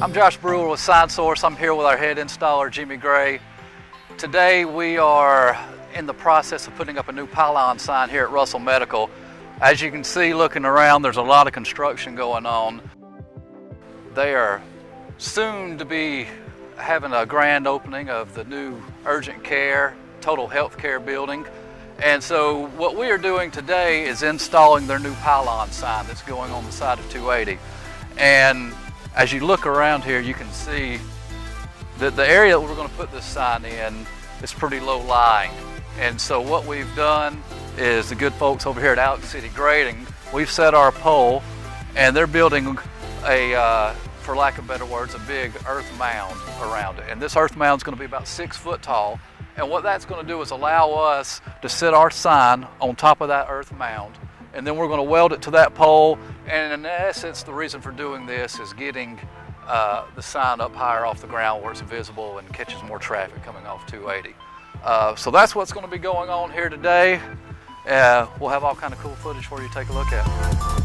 I'm Josh Brewer with Sign Source. I'm here with our head installer, Jimmy Gray. Today we are in the process of putting up a new pylon sign here at Russell Medical. As you can see looking around, there's a lot of construction going on. They are soon to be having a grand opening of the new urgent care, total health care building. And so what we are doing today is installing their new pylon sign that's going on the side of 280. And as you look around here, you can see that the area that we're going to put this sign in is pretty low lying. And so what we've done is the good folks over here at Alex City Grading, we've set our pole and they're building a, for lack of better words, a big earth mound around it. And this earth mound is going to be about 6 foot tall. And what that's going to do is allow us to set our sign on top of that earth mound. And then we're going to weld it to that pole. And in essence, the reason for doing this is getting the sign up higher off the ground where it's visible and catches more traffic coming off 280. So that's what's going to be going on here today. We'll have all kind of cool footage for you to take a look at.